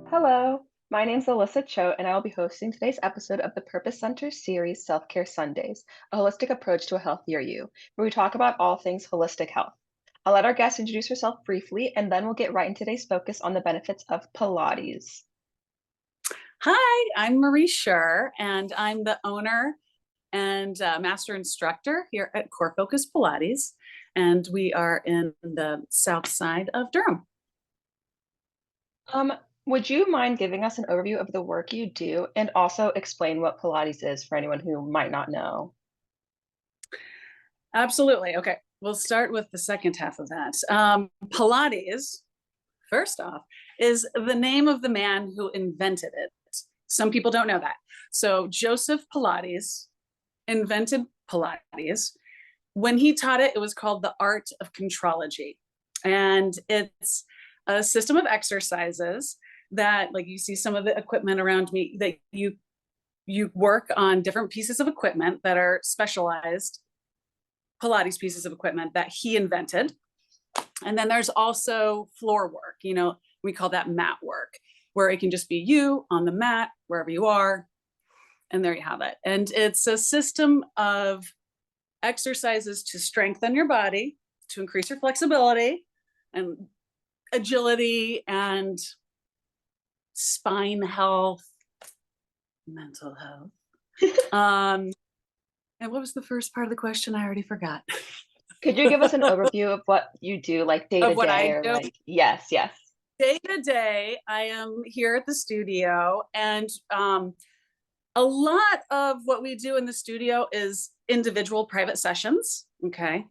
Hello, my name's Alyssa Cho, and I will be hosting today's episode of the Purpose Center series Self Care Sundays, a holistic approach to a healthier you, where we talk about all things holistic health. I'll let our guest introduce herself briefly, and then we'll get right into today's focus on the benefits of Pilates. Hi, I'm Marie Sherr, and I'm the owner and master instructor here at Core Focus Pilates. And we are in the south side of Durham. Um, would you mind giving us an overview of the work you do and also explain what Pilates is for anyone who might not know? Absolutely. Okay, we'll start with the second half of that. Pilates, first off, is the name of the man who invented it. Some people don't know that. So Joseph Pilates invented Pilates. When he taught it, it was called the art of contrology. And it's a system of exercises that, like, you see some of the equipment around me, that you work on different pieces of equipment that are specialized Pilates pieces of equipment that he invented. And then there's also floor work, we call that mat work, where it can just be you on the mat, wherever you are. And there you have it. And it's a system of exercises to strengthen your body, to increase your flexibility and agility and spine health, mental health. And what was the first part of the question? I already forgot. Could you give us an overview of what you do, like day to Of what day, I or do. like, yes, yes. Day to day, I am here at the studio, and a lot of what we do in the studio is individual private sessions. Okay.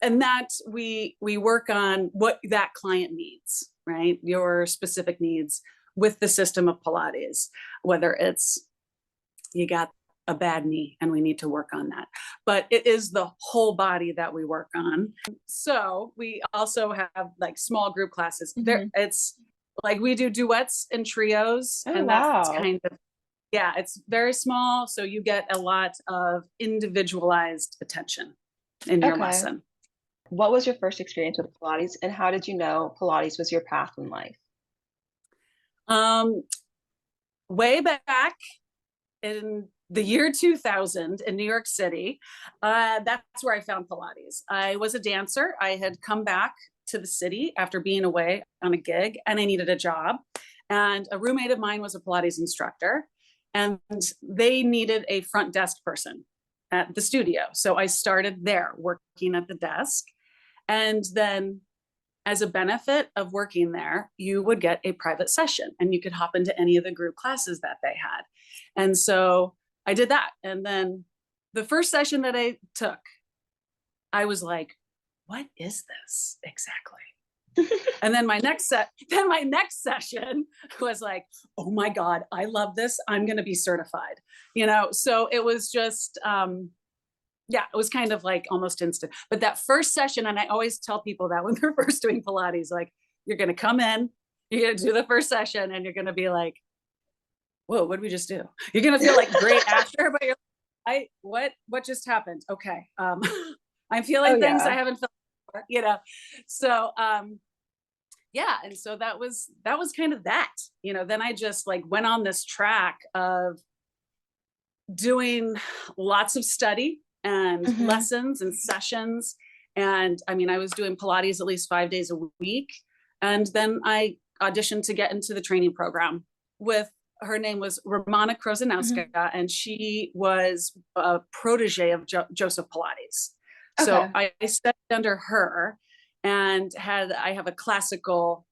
And that we work on what that client needs, right? Your specific needs with the system of Pilates, whether it's you got a bad knee and we need to work on that. But it is the whole body that we work on. So we also have like small group classes. Mhm. It's like we do duets and trios, Oh, and that's wow. kind of, yeah, it's very small. So you get a lot of individualized attention in your Okay. lesson. What was your first experience with Pilates, and how did you know Pilates was your path in life? Um, Way back in the year 2000 in New York City, that's where I found Pilates. I was a dancer. I had come back to the city after being away on a gig, and I needed a job. And a roommate of mine was a Pilates instructor, and they needed a front desk person at the studio. So I started there working at the desk. And then, as a benefit of working there, you would get a private session and you could hop into any of the group classes that they had. And so I did that. And then the first session that I took, I was like, what is this exactly? And then my next session was like, oh my God, I love this. I'm going to be certified. So it was just, yeah, it was kind of like almost instant. But that first session, and I always tell people that when they're first doing Pilates, like, you're going to come in, you're going to do the first session, and you're going to be like, whoa, what did we just do? You're going to feel like great after, but you're like, what just happened? Okay. I'm Oh, feeling things I yeah. haven't felt before. So, yeah. And so that was kind of that, then I just like went on this track of doing lots of study and Mhm. lessons and sessions. And I mean, I was doing Pilates at least 5 days a week. And then I auditioned to get into the training program with, her name was Romana Krozanowska, Mhm. and she was a protege of Joseph Pilates. So Okay. I studied under her, and I have a classical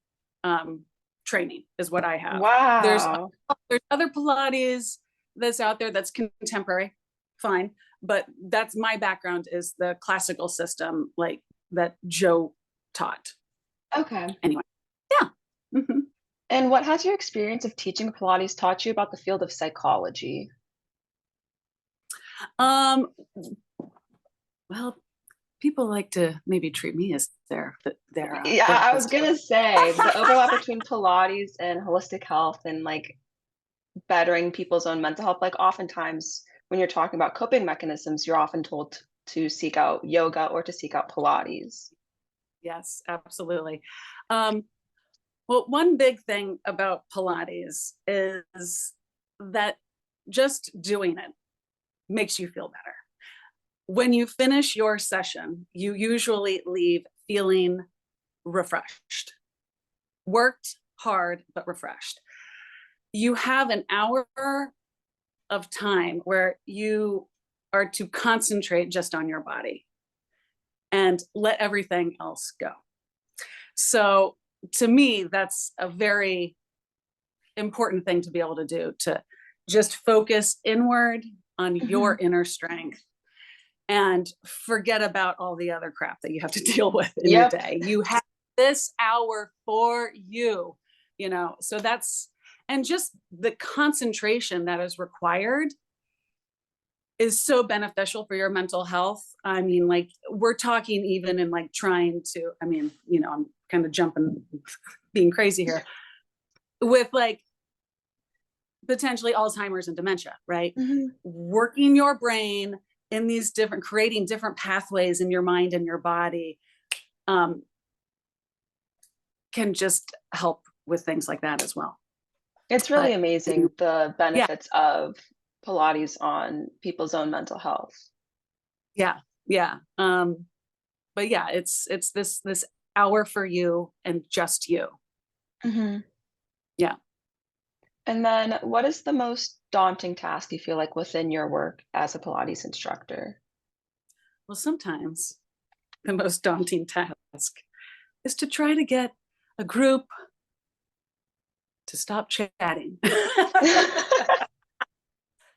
training is what I have. There's Wow. there's other Pilates that's out there that's contemporary, fine, but that's my background, is the classical system, like that Joe taught. Okay. Anyway, yeah. Mhm. And what has your experience of teaching Pilates taught you about the field of psychology? Um, well, people like to maybe treat me as their Yeah, I was therapist. gonna say the overlap between Pilates and holistic health and like bettering people's own mental health. Like oftentimes when you're talking about coping mechanisms, you're often told to seek out yoga or to seek out Pilates. Yes, absolutely. Um, Well, one big thing about Pilates is that just doing it makes you feel better. When you finish your session, you usually leave feeling refreshed, worked hard, but refreshed. You have an hour of time where you are to concentrate just on your body and let everything else go. So to me, that's a very important thing to be able to do, to just focus inward on your inner strength and forget about all the other crap that you have to deal with in your Yep. day. You have this hour for you, so that's, and just the concentration that is required is so beneficial for your mental health. I mean, like, we're talking even in like trying to, I'm kind of jumping, being crazy here with like potentially Alzheimer's and dementia, right? Working your brain in these different, creating different pathways in your mind and your body can just help with things like that as well. It's really amazing the Yeah, benefits of Pilates on people's own mental health. yeah, yeah. But yeah, it's this hour for you and just you. Mhm. Yeah. And then what is the most daunting task you feel like within your work as a Pilates instructor? Well, sometimes the most daunting task is to try to get a group to stop chatting.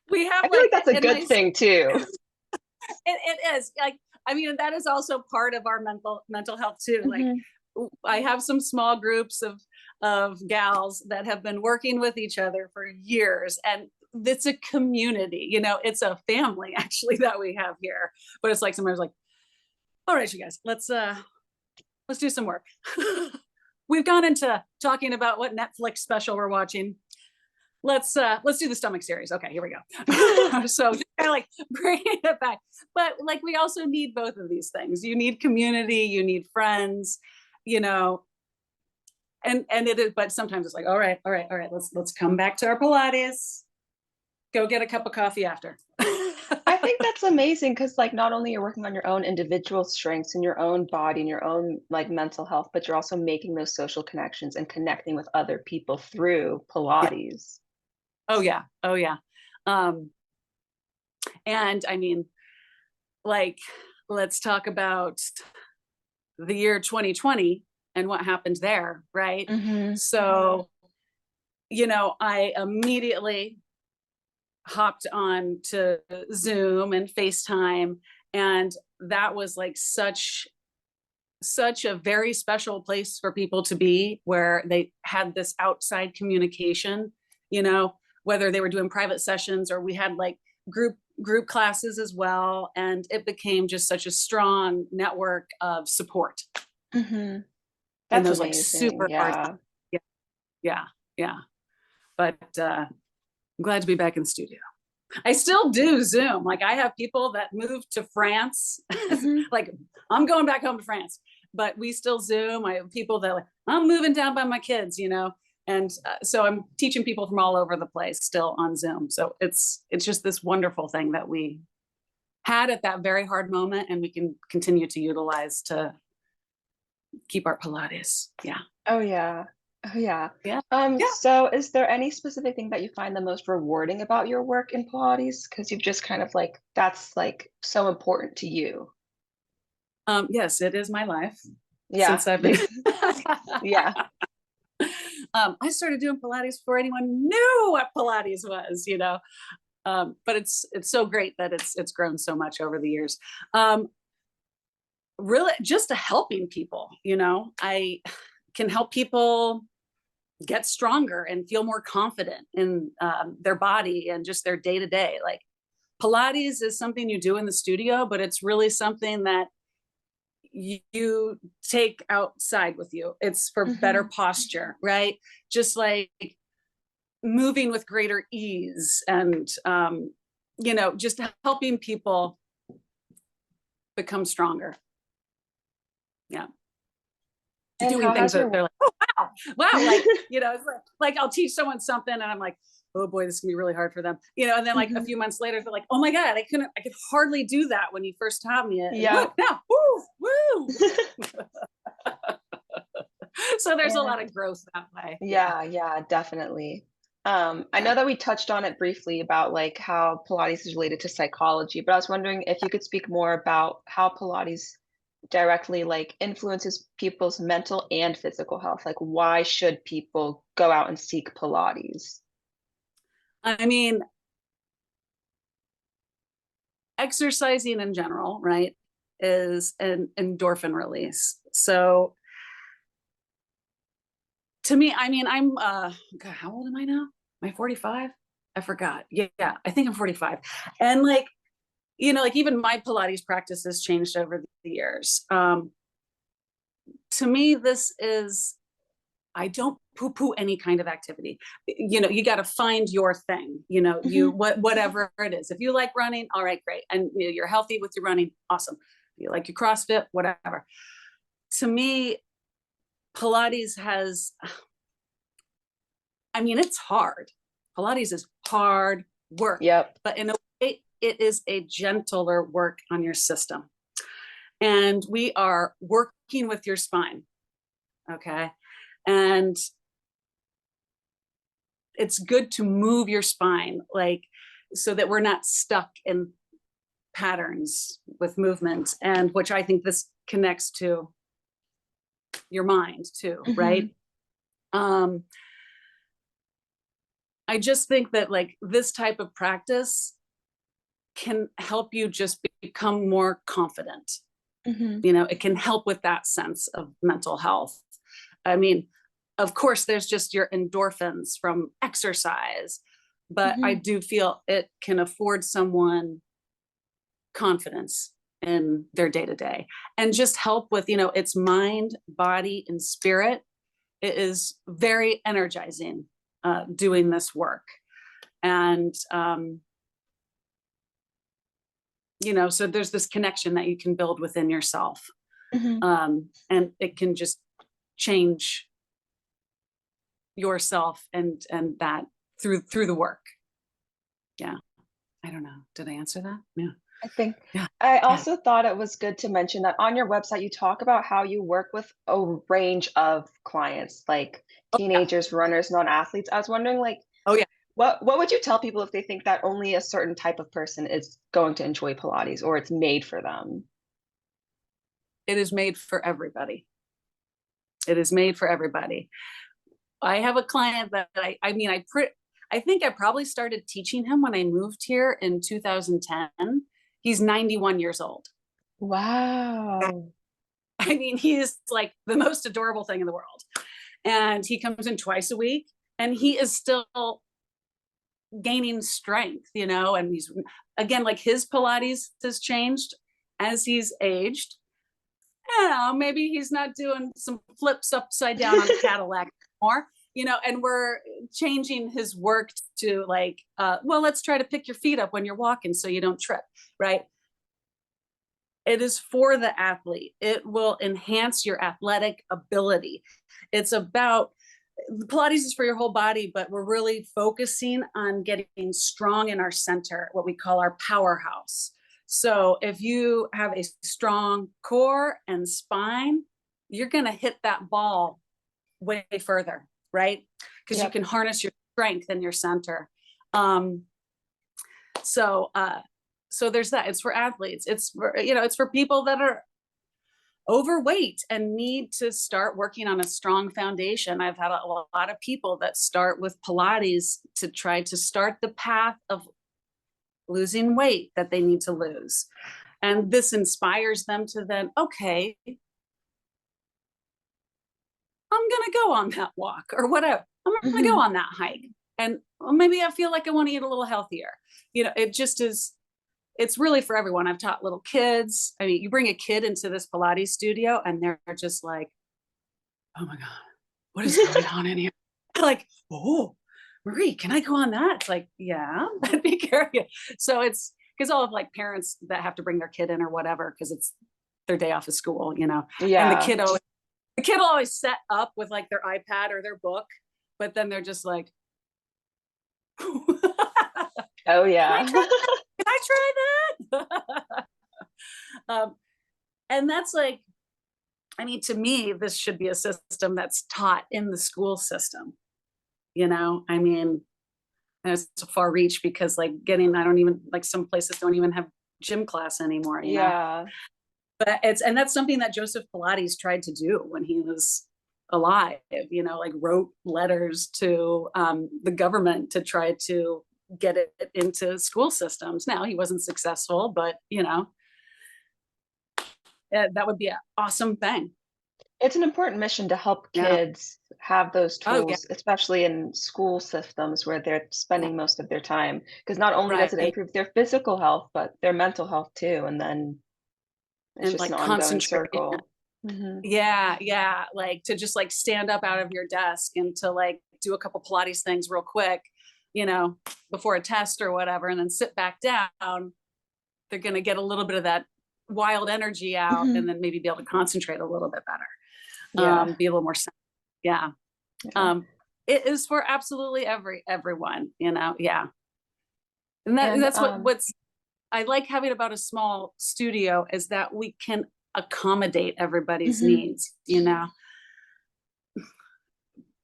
We have I feel like like that's a in good my thing too. it is like, that is also part of our mental health too. Like, Mhm. I have some small groups of gals that have been working with each other for years, and it's a community, it's a family actually that we have here. But it's like sometimes like, all right, you guys, let's do some work. We've gone into talking about what Netflix special we're watching. Let's do the stomach series. Okay, here we go. So kind of like bringing it back. But like, we also need both of these things. You need community, you need friends, and it is, but sometimes it's like, all right, let's come back to our Pilates, go get a cup of coffee after. I think that's amazing because, like, not only you're working on your own individual strengths and your own body and your own, like, mental health, but you're also making those social connections and connecting with other people through Yeah. Pilates. Oh yeah. Oh yeah. Um, and I mean, like, let's talk about the year 2020 and what happened there, right? Mhm. So, I immediately hopped on to Zoom and FaceTime, and that was like such a very special place for people to be, where they had this outside communication, whether they were doing private sessions or we had like group classes as well, and it became just such a strong network of support Mhm. in That's those like amazing, super hard times. yeah. Yeah, yeah, yeah. But I'm glad to be back in the studio. I still do Zoom. Like, I have people that moved to France. Mhm. Like, I'm going back home to France, but we still Zoom. I have people that like, I'm moving down by my kids, and so I'm teaching people from all over the place still on Zoom. So it's just this wonderful thing that we had at that very hard moment, and we can continue to utilize to keep our Pilates. Yeah, Oh, yeah. Oh, yeah. yeah, yeah. So is there any specific thing that you find the most rewarding about your work in Pilates? Because 'Cause you've just kind of like that's, like, so important to you. Yes, it is my life Yeah. since I've been. Yeah. I started doing Pilates before anyone knew what Pilates was, but it's so great that it's grown so much over the years. Really, just to helping people, I can help people get stronger and feel more confident in their body and just their day to day. Like, Pilates is something you do in the studio, but it's really something that you take outside with you. It's for better Mhm. posture, right? Just like moving with greater ease, and just helping people become stronger. Yeah, And doing how things has that your they're like, oh wow. wow, like, it's like I'll teach someone something and I'm like, oh boy, this is gonna be really hard for them. And then like a Mhm. few months later, they're like, oh my God, I could hardly do that when you first taught me it. And Yeah. look now, woo, woo. So there's a Yeah. lot of growth that way. Yeah. Yeah, yeah, definitely. I Yeah. know that we touched on it briefly about like how Pilates is related to psychology, but I was wondering if you could speak more about how Pilates directly like influences people's mental and physical health. Like why should people go out and seek Pilates? I mean, exercising in general, right, is an endorphin release. So to me, I mean, I'm God, how old am I now? Am I 45? I forgot. Yeah, I think I'm 45. And like, like even my Pilates practice has changed over the years. To me, this is I don't poo-poo any kind of activity. You got to find your thing. You Hmm. whatever it is. If you like running, all right, great, and you're healthy with your running, awesome. If you like your CrossFit, whatever. To me, Pilates has. I mean, it's hard. Pilates is hard work, Yep. but in a way, it is a gentler work on your system. And we are working with your spine. Okay. And it's good to move your spine, like, so that we're not stuck in patterns with movement, and which I think this connects to your mind too, Hmm. right? Um, I just think that like this type of practice can help you just become more confident. Hmm. It can help with that sense of mental health. I mean, of course, there's just your endorphins from exercise, but I Hmm. do feel it can afford someone confidence in their day to day and just help with, its mind, body, and spirit. It is very energizing doing this work. And, so there's this connection that you can build within yourself. Hmm. And it can just change yourself and that through the work. Yeah. I don't know. Did I answer that? Yeah. I think Yeah. I Yeah. also thought it was good to mention that on your website, you talk about how you work with a range of clients, like Oh yeah. teenagers, runners, non-athletes. I was wondering, like, Oh yeah. what would you tell people if they think that only a certain type of person is going to enjoy Pilates or it's made for them? It is made for everybody. It is made for everybody. I have a client that I mean, I think I probably started teaching him when I moved here in 2010. He's 91 years old. Wow. I mean, he is like the most adorable thing in the world. And he comes in twice a week and he is still gaining strength, and he's, again, like his Pilates has changed as he's aged. I don't know, maybe he's not doing some flips upside down on a Cadillac anymore, and we're changing his work to like, well, let's try to pick your feet up when you're walking so you don't trip, right? It is for the athlete. It will enhance your athletic ability. It's about Pilates is for your whole body, but we're really focusing on getting strong in our center, what we call our powerhouse. So if you have a strong core and spine, you're going to hit that ball way further, right? Because you Yep. can harness your strength in your center. Um, so, uh, so there's that. It's for athletes. It's for, it's for people that are overweight and need to start working on a strong foundation. I've had a lot of people that start with Pilates to try to start the path of losing weight that they need to lose. And this inspires them to then, okay, I'm going to go on that walk or whatever. I'm going to go Hmm. on that hike. And well, maybe I feel like I want to eat a little healthier. It just is, it's really for everyone. I've taught little kids. I mean, you bring a kid into this Pilates studio and they're just like, oh my God, what is going on in here? Like, oh, Marie, can I go on that? It's like, yeah, that'd be curious. So it's because all of like parents that have to bring their kid in or whatever, because it's their day off of school, and the Yeah. kiddo The kid will always set up with like their iPad or their book, but then they're just like, can Oh I yeah. try? Can I try that? And that's like, I mean, to me, this should be a system that's taught in the school system. I mean, it's a far reach because like I don't even like some places don't even have gym class anymore. Yeah. But and that's something that Joseph Pilates tried to do when he was alive, like wrote letters to the government to try to get it into school systems. Now he wasn't successful, but that would be an awesome thing. It's an important mission to help Yeah. kids have those Oh yeah. tools, especially in school systems where they're Yeah. spending most of their time. Because not only does it Right. improve their physical health, but their mental health too. And then it's And just an like ongoing concentration. circle. Hmm. Yeah, yeah. Like to just like stand up out of your desk and to like do a couple Pilates things real quick, you know, before a test or whatever, and then sit back down. They're going to get a little bit of that wild energy out and Hmm. then maybe be able to concentrate a little bit better, Yeah. be a little more, yeah. Yeah. Um, it is for absolutely everyone, yeah. And And that's what's I like having about a small studio is that we can accommodate everybody's mhm. needs.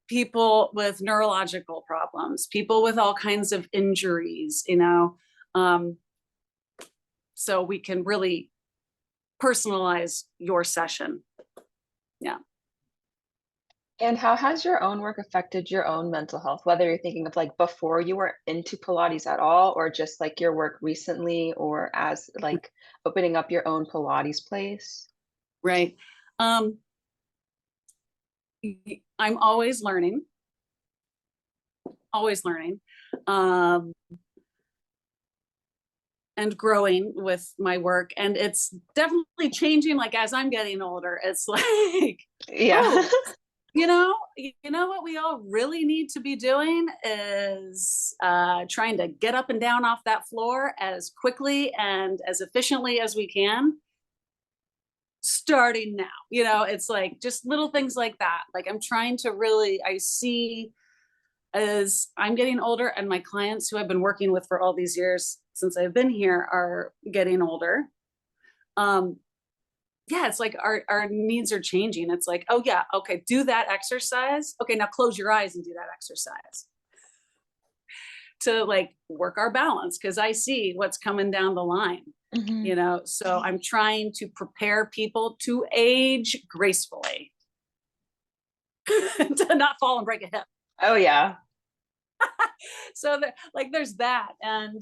People with neurological problems, people with all kinds of injuries. Um, so we can really personalize your session. Yeah. And how has your own work affected your own mental health? Whether you're thinking of like before you were into Pilates at all, or just like your work recently, or as like opening up your own Pilates place? Right. Um, I'm always learning, um, and growing with my work. And it's definitely changing. Like as I'm getting older, it's like, Yeah. oh, you know what we all really need to be doing is trying to get up and down off that floor as quickly and as efficiently as we can starting now. It's like just little things like that. Like I'm trying to really, I see as I'm getting older and my clients who I've been working with for all these years since I've been here are getting older. um yeah, it's like our needs are changing. It's like, oh yeah, okay, do that exercise, okay, now close your eyes and do that exercise to like work our balance because I see what's coming down the line. Hmm. So I'm trying to prepare people to age gracefully to not fall and break a hip. Oh yeah. So that, like there's that. And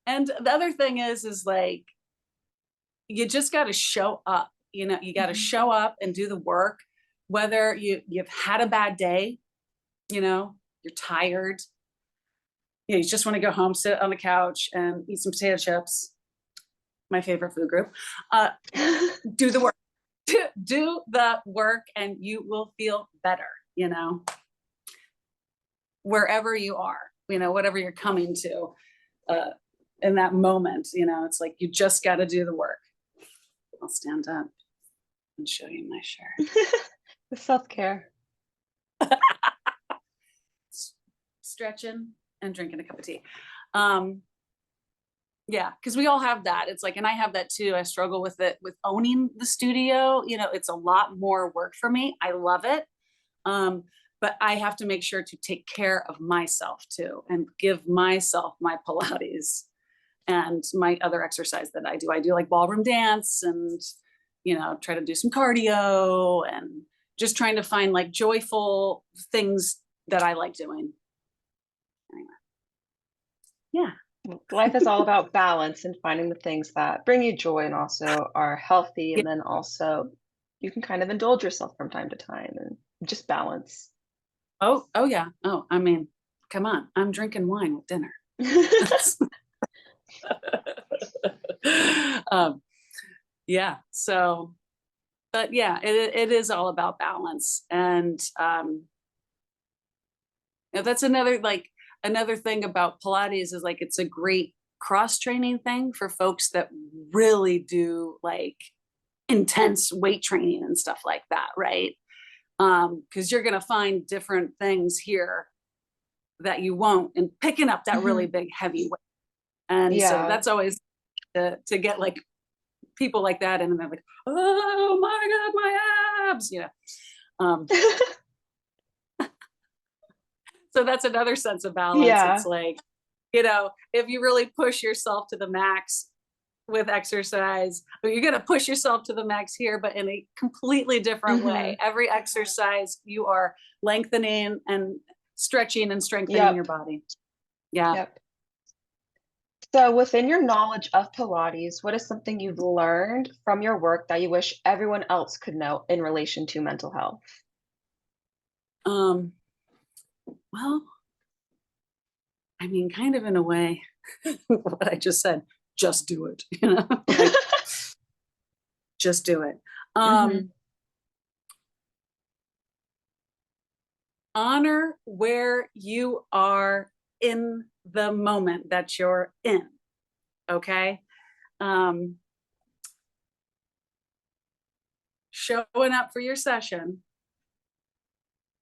the other thing is like you just got to show up. You got to Hmm. show up and do the work, whether you've had a bad day, you're tired, you just want to go home, sit on the couch and eat some potato chips, my favorite food group. uh, do the work. Do the work and you will feel better, wherever you are, whatever you're coming to uh, in that moment. It's like you just got to do the work. I'll stand up and show you my shirt. The self-care. Stretching and drinking a cup of tea. um yeah, because we all have that. It's like, and I have that too. I struggle with it, with owning the studio. It's a lot more work for me. I love it. But I have to make sure to take care of myself too and give myself my Pilates and my other exercise that I do. I do like ballroom dance and, try to do some cardio and just trying to find like joyful things that I like doing. Anyway, yeah. Life is all about balance and finding the things that bring you joy and also are healthy, Yeah. and then also you can kind of indulge yourself from time to time and just balance. Oh yeah. Oh, I mean, come on. I'm drinking wine with dinner. um, yeah. So, but yeah, it is all about balance. And that's another thing about Pilates is like it's a great cross training thing for folks that really do like intense weight training and stuff like that, right? Because you're going to find different things here that you won't in picking up that really Hmm. big heavy weight. And so Yeah. that's always to get like people like that, and they're like, oh my god, my abs, um, so that's another sense of balance. It's Yeah. like, if you really push yourself to the max with exercise, or you're going to push yourself to the max here, but in a completely different way. Hmm. Every exercise you are lengthening and stretching and strengthening your Yep. body. Yeah. Yep. So, within your knowledge of Pilates, what is something you've learned from your work that you wish everyone else could know in relation to mental health? um well, I mean, kind of in a way, what I just said, just do it, like just do it. Hmm. Honor where you are in the moment that you're in. Okay. um Showing up for your session,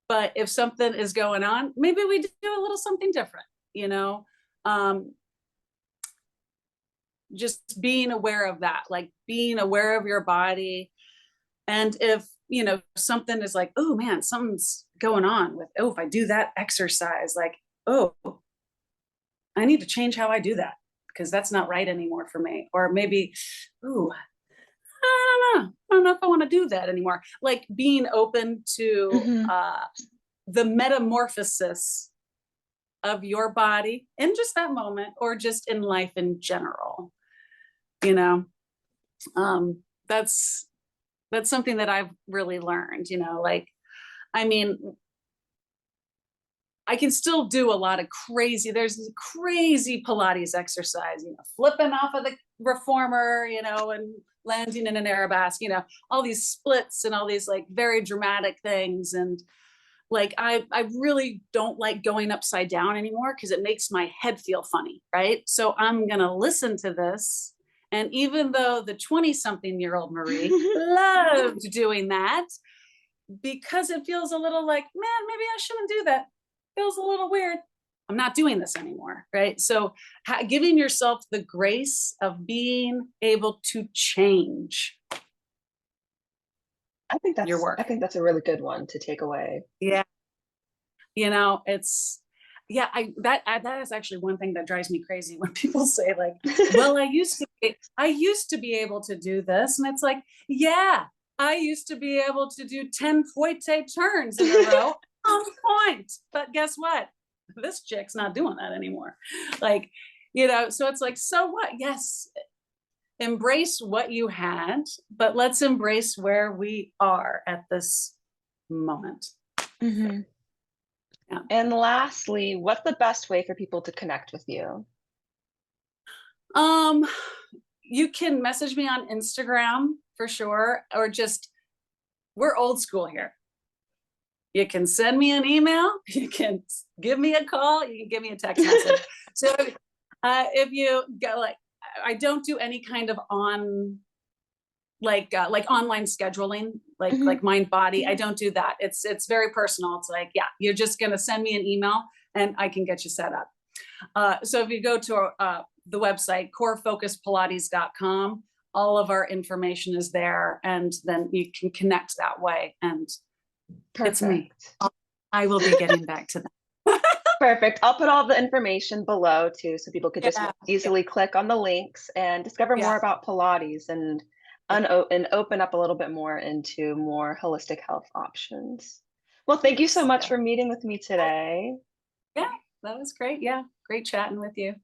but if something is going on, maybe we do a little something different, you know um just being aware of that, like being aware of your body. And if something is like, oh man, something's going on with, oh, if I do that exercise, like, oh, I need to change how I do that, because that's not right anymore for me. Or maybe, ooh, I don't know if I want to do that anymore. Like being open to Hmm. the metamorphosis of your body in just that moment, or just in life in general. You know, um, that's something that I've really learned. Like, I mean, I can still do a lot of crazy. There's crazy Pilates exercise, flipping off of the reformer, and landing in an arabesque, all these splits and all these like very dramatic things. And like, I really don't like going upside down anymore, because it makes my head feel funny, right? So I'm gonna listen to this. And even though the 20-something-year-old Marie loved doing that, because it feels a little like, man, maybe I shouldn't do that. Feels a little weird. I'm not doing this anymore, right? So giving yourself the grace of being able to change your I work. think that's a really good one to take away. Yeah, it's yeah. That is actually one thing that drives me crazy when people say like, "Well, I used to be able to do this," and it's like, yeah, I used to be able to do 10 Foyte turns in a row on point. But guess what? This chick's not doing that anymore. Like, so it's like, so what? Yes, embrace what you had, but let's embrace where we are at this moment. Hmm. Yeah. And lastly, what's the best way for people to connect with you? Um, you can message me on Instagram for sure, or just, we're old school here. You can send me an email, you can give me a call, you can give me a text message. So if you go, like, I don't do any kind of like online scheduling, Hmm. like mind body. I don't do that. It's very personal. It's like, yeah, you're just gonna send me an email and I can get you set up. So if you go to the website, corefocuspilates.com, all of our information is there, and then you can connect that way. And it's me. Perfect. I will be getting back to that. Perfect. I'll put all the information below too, so people could just Yeah, yeah, easily click on the links and discover more yeah, about Pilates and yeah. and open up a little bit more into more holistic health options. Well, thank you so Yes, much yeah, for meeting with me today. yeah. That was great. Yeah, great chatting with you.